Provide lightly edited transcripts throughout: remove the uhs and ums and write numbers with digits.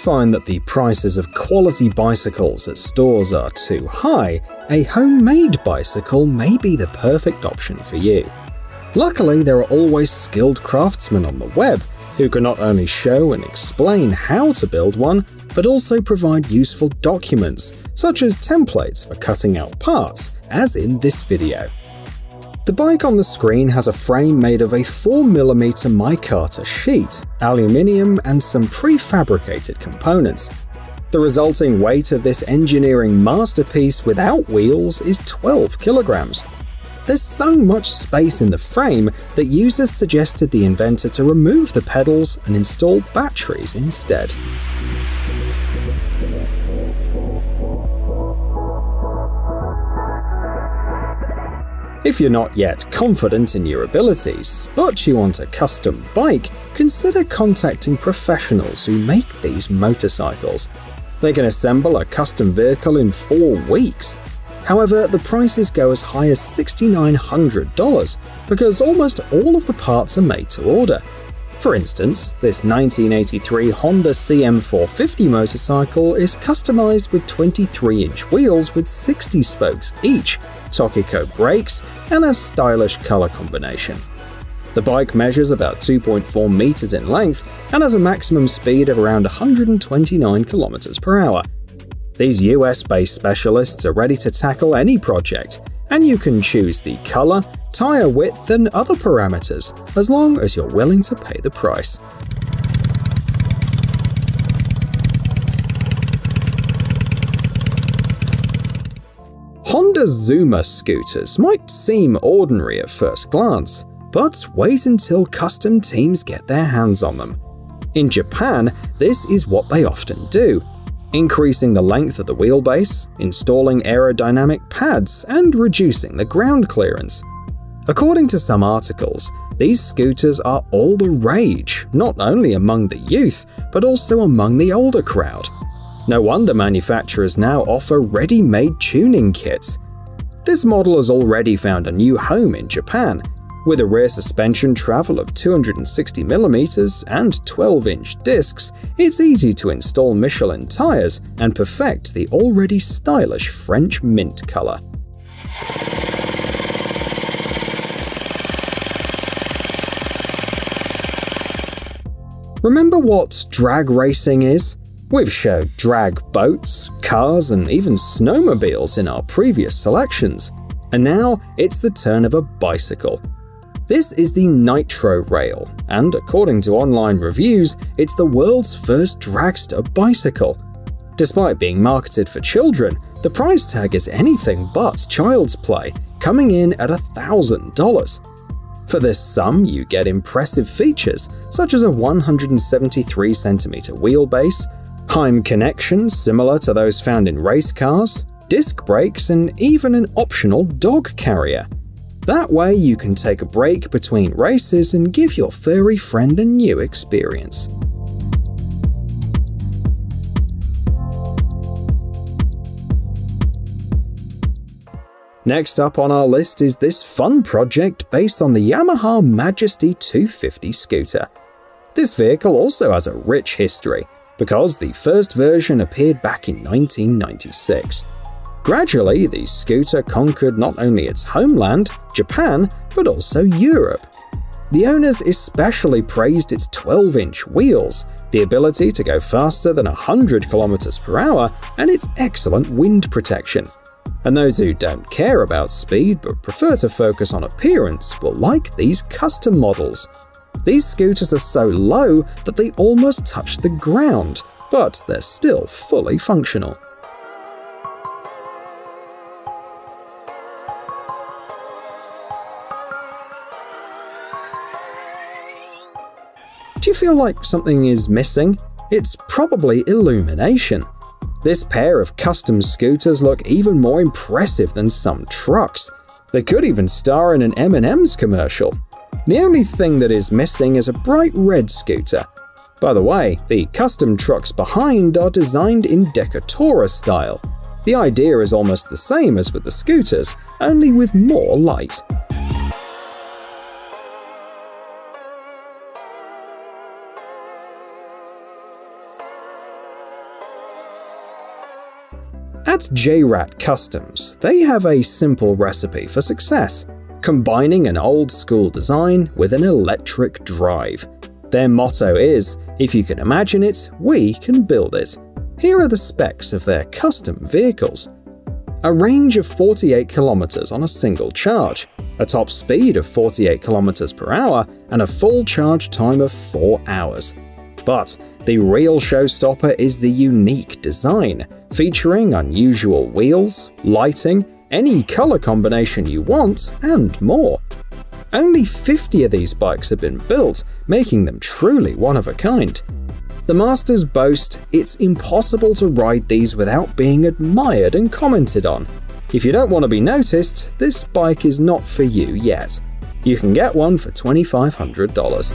find that the prices of quality bicycles at stores are too high, a homemade bicycle may be the perfect option for you. Luckily, there are always skilled craftsmen on the web who can not only show and explain how to build one, but also provide useful documents, such as templates for cutting out parts, as in this video. The bike on the screen has a frame made of a 4mm micarta sheet, aluminium, and some prefabricated components. The resulting weight of this engineering masterpiece without wheels is 12 kilograms. There's so much space in the frame that users suggested the inventor to remove the pedals and install batteries instead. If you're not yet confident in your abilities, but you want a custom bike, consider contacting professionals who make these motorcycles. They can assemble a custom vehicle in 4 weeks. However, the prices go as high as $6,900 because almost all of the parts are made to order. For instance, this 1983 Honda CM450 motorcycle is customized with 23-inch wheels with 60 spokes each, Tokico brakes, and a stylish color combination. The bike measures about 2.4 meters in length and has a maximum speed of around 129 kilometers per hour. These US-based specialists are ready to tackle any project, and you can choose the color, tire width, and other parameters, as long as you're willing to pay the price. Honda Zuma scooters might seem ordinary at first glance, but wait until custom teams get their hands on them. In Japan, this is what they often do, increasing the length of the wheelbase, installing aerodynamic pads, and reducing the ground clearance. According to some articles, these scooters are all the rage, not only among the youth, but also among the older crowd. No wonder manufacturers now offer ready-made tuning kits. This model has already found a new home in Japan. With a rear suspension travel of 260mm and 12-inch discs, it's easy to install Michelin tires and perfect the already stylish French mint color. Remember what drag racing is? We've showed drag boats, cars, and even snowmobiles in our previous selections. And now it's the turn of a bicycle. This is the Nitro Rail, and according to online reviews, it's the world's first dragster bicycle. Despite being marketed for children, the price tag is anything but child's play, coming in at $1,000. For this sum, you get impressive features such as a 173cm wheelbase, Heim connections similar to those found in race cars, disc brakes, and even an optional dog carrier. That way you can take a break between races and give your furry friend a new experience. Next up on our list is this fun project based on the Yamaha Majesty 250 scooter. This vehicle also has a rich history, because the first version appeared back in 1996. Gradually, the scooter conquered not only its homeland, Japan, but also Europe. The owners especially praised its 12-inch wheels, the ability to go faster than 100 km per hour, and its excellent wind protection. And those who don't care about speed but prefer to focus on appearance will like these custom models. These scooters are so low that they almost touch the ground, but they're still fully functional. Do you feel like something is missing? It's probably illumination. This pair of custom scooters look even more impressive than some trucks. They could even star in an M&M's commercial. The only thing that is missing is a bright red scooter. By the way, the custom trucks behind are designed in Decatura style. The idea is almost the same as with the scooters, only with more light. At JRAT Customs, they have a simple recipe for success, combining an old-school design with an electric drive. Their motto is, if you can imagine it, we can build it. Here are the specs of their custom vehicles. A range of 48 kilometers on a single charge, a top speed of 48 kilometers per hour, and a full charge time of 4 hours. But the real showstopper is the unique design, featuring unusual wheels, lighting, any color combination you want, and more. Only 50 of these bikes have been built, making them truly one of a kind. The masters boast it's impossible to ride these without being admired and commented on. If you don't want to be noticed, this bike is not for you yet. You can get one for $2,500.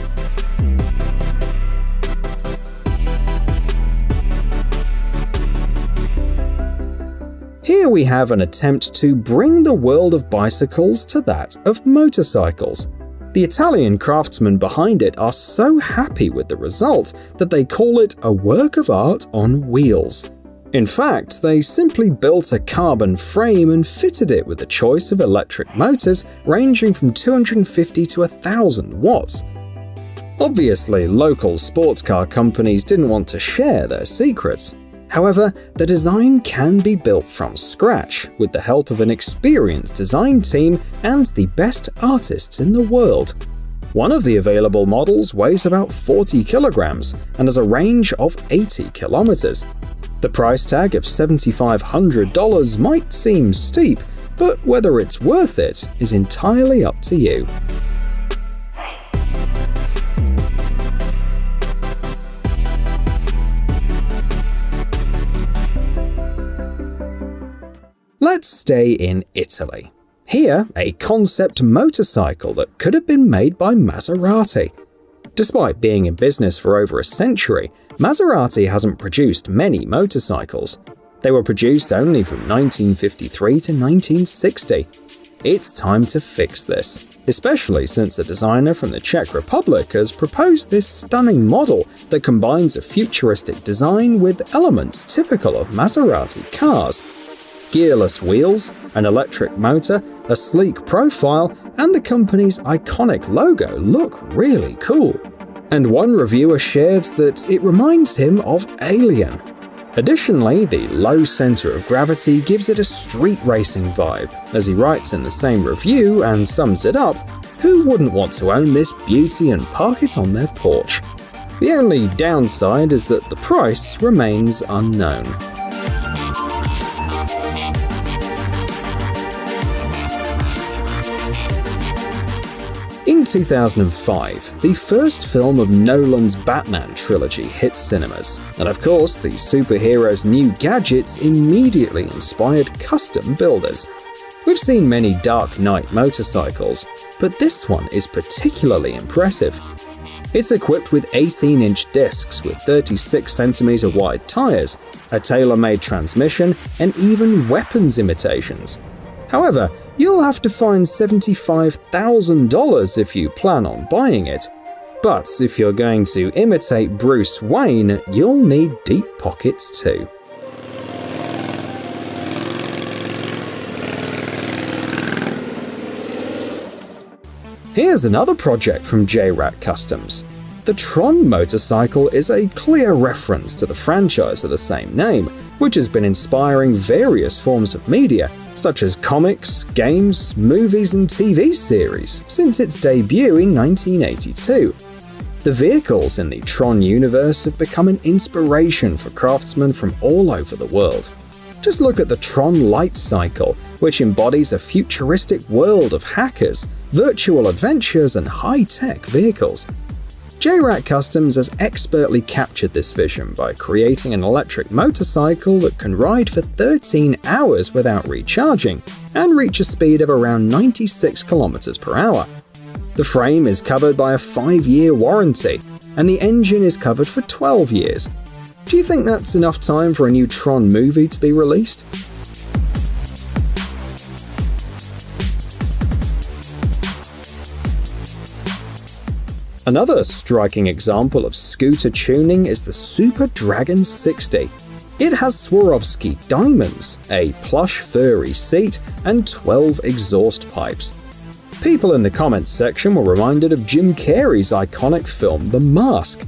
Here we have an attempt to bring the world of bicycles to that of motorcycles. The Italian craftsmen behind it are so happy with the result that they call it a work of art on wheels. In fact, they simply built a carbon frame and fitted it with a choice of electric motors ranging from 250 to 1,000 watts. Obviously, local sports car companies didn't want to share their secrets. However, the design can be built from scratch with the help of an experienced design team and the best artists in the world. One of the available models weighs about 40 kilograms and has a range of 80 kilometers. The price tag of $7,500 might seem steep, but whether it's worth it is entirely up to you. Let's stay in Italy. Here, a concept motorcycle that could have been made by Maserati. Despite being in business for over a century, Maserati hasn't produced many motorcycles. They were produced only from 1953 to 1960. It's time to fix this, especially since a designer from the Czech Republic has proposed this stunning model that combines a futuristic design with elements typical of Maserati cars. Gearless wheels, an electric motor, a sleek profile, and the company's iconic logo look really cool. And one reviewer shared that it reminds him of Alien. Additionally, the low center of gravity gives it a street racing vibe. As he writes in the same review and sums it up, who wouldn't want to own this beauty and park it on their porch? The only downside is that the price remains unknown. In 2005, the first film of Nolan's Batman trilogy hit cinemas, and of course, the superhero's new gadgets immediately inspired custom builders. We've seen many Dark Knight motorcycles, but this one is particularly impressive. It's equipped with 18-inch discs with 36cm wide tires, a tailor-made transmission, and even weapons imitations. However, you'll have to find $75,000 if you plan on buying it. But if you're going to imitate Bruce Wayne, you'll need deep pockets too. Here's another project from JRAT Customs. The Tron motorcycle is a clear reference to the franchise of the same name, which has been inspiring various forms of media, such as comics, games, movies, and TV series, since its debut in 1982. The vehicles in the Tron universe have become an inspiration for craftsmen from all over the world. Just look at the Tron Light Cycle, which embodies a futuristic world of hackers, virtual adventures, and high-tech vehicles. JRAT Customs has expertly captured this vision by creating an electric motorcycle that can ride for 13 hours without recharging and reach a speed of around 96 km per hour. The frame is covered by a 5-year warranty, and the engine is covered for 12 years. Do you think that's enough time for a new Tron movie to be released? Another striking example of scooter tuning is the Super Dragon 60. It has Swarovski diamonds, a plush furry seat, and 12 exhaust pipes. People in the comments section were reminded of Jim Carrey's iconic film The Mask.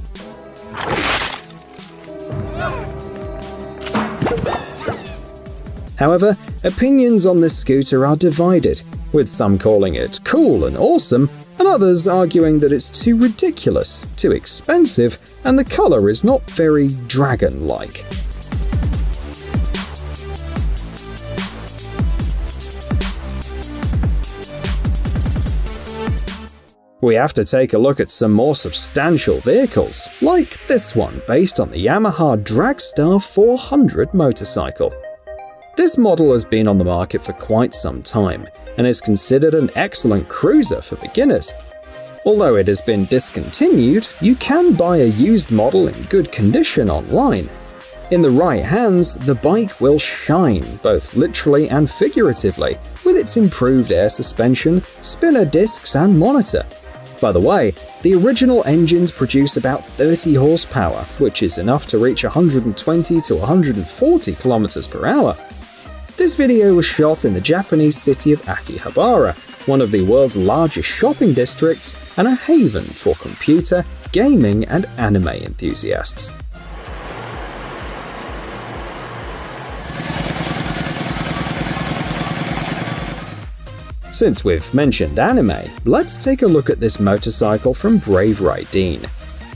However, opinions on this scooter are divided, with some calling it cool and awesome, and others arguing that it's too ridiculous, too expensive, and the color is not very dragon-like. We have to take a look at some more substantial vehicles, like this one based on the Yamaha Dragstar 400 motorcycle. This model has been on the market for quite some time, and is considered an excellent cruiser for beginners. Although it has been discontinued, you can buy a used model in good condition online. In the right hands, the bike will shine, both literally and figuratively, with its improved air suspension, spinner discs, and monitor. By the way, the original engines produce about 30 horsepower, which is enough to reach 120 to 140 kilometers per hour. This video was shot in the Japanese city of Akihabara, one of the world's largest shopping districts and a haven for computer, gaming, and anime enthusiasts. Since we've mentioned anime, let's take a look at this motorcycle from Brave Raideen.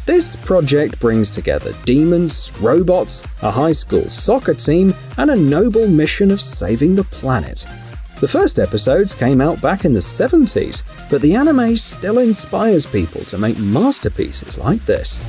This project brings together demons, robots, a high school soccer team, and a noble mission of saving the planet. The first episodes came out back in the 70s, but the anime still inspires people to make masterpieces like this.